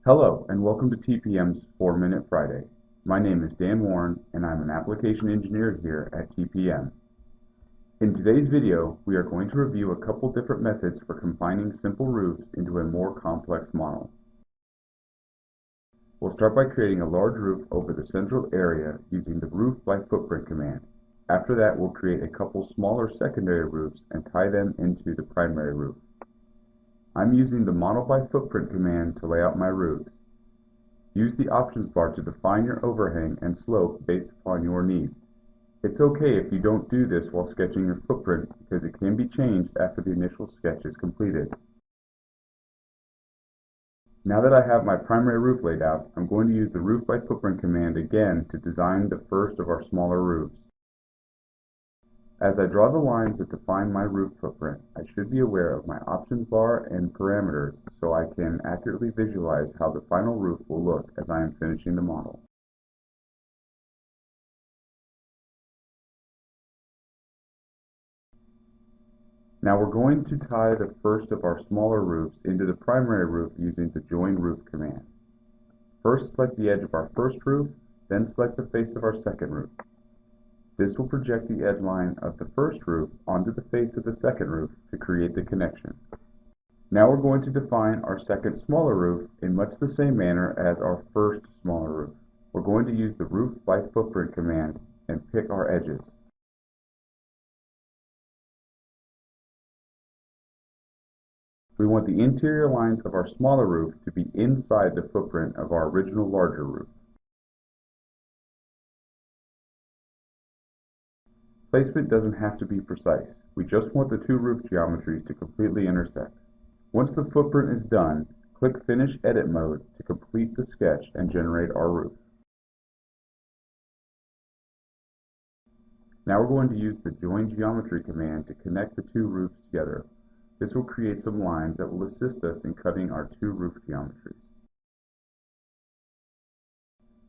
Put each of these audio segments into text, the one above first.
Hello, and welcome to TPM's 4-Minute Friday. My name is Dan Warren, and I'm an application engineer here at TPM. In today's video, we are going to review a couple different methods for combining simple roofs into a more complex model. We'll start by creating a large roof over the central area using the Roof by Footprint command. After that, we'll create a couple smaller secondary roofs and tie them into the primary roof. I'm using the Model by Footprint command to lay out my roofs. Use the options bar to define your overhang and slope based upon your needs. It's okay if you don't do this while sketching your footprint because it can be changed after the initial sketch is completed. Now that I have my primary roof laid out, I'm going to use the Roof by Footprint command again to design the first of our smaller roofs. As I draw the lines that define my roof footprint, I should be aware of my options bar and parameters so I can accurately visualize how the final roof will look as I am finishing the model. Now we're going to tie the first of our smaller roofs into the primary roof using the Join Roof command. First, select the edge of our first roof, then select the face of our second roof. This will project the edge line of the first roof onto the face of the second roof to create the connection. Now we're going to define our second smaller roof in much the same manner as our first smaller roof. We're going to use the Roof by Footprint command and pick our edges. We want the interior lines of our smaller roof to be inside the footprint of our original larger roof. Placement doesn't have to be precise. We just want the two roof geometries to completely intersect. Once the footprint is done, click Finish Edit Mode to complete the sketch and generate our roof. Now we're going to use the Join Geometry command to connect the two roofs together. This will create some lines that will assist us in cutting our two roof geometries.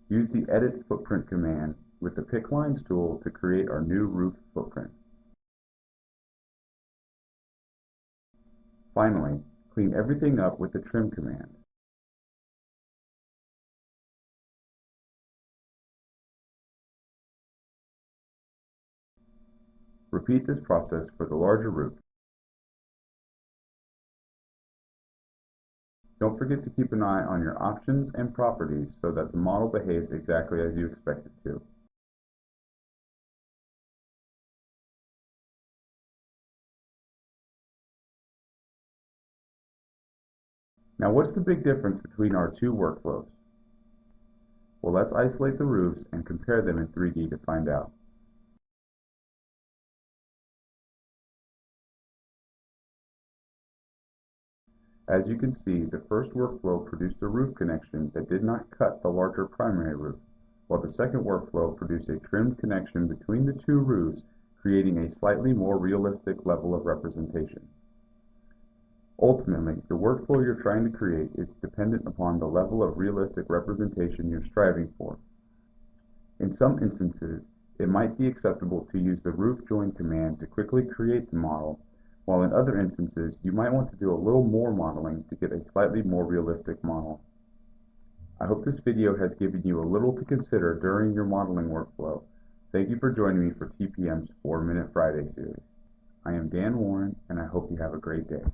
Use the Edit Footprint command with the Pick Lines tool to create our new roof footprint. Finally, clean everything up with the Trim command. Repeat this process for the larger roof. Don't forget to keep an eye on your options and properties so that the model behaves exactly as you expect it to. Now what's the big difference between our two workflows? Well, let's isolate the roofs and compare them in 3D to find out. As you can see, the first workflow produced a roof connection that did not cut the larger primary roof, while the second workflow produced a trimmed connection between the two roofs, creating a slightly more realistic level of representation. Ultimately, the workflow you're trying to create is dependent upon the level of realistic representation you're striving for. In some instances, it might be acceptable to use the Roof Join command to quickly create the model, while in other instances, you might want to do a little more modeling to get a slightly more realistic model. I hope this video has given you a little to consider during your modeling workflow. Thank you for joining me for TPM's 4-Minute Friday series. I am Dan Warren, and I hope you have a great day.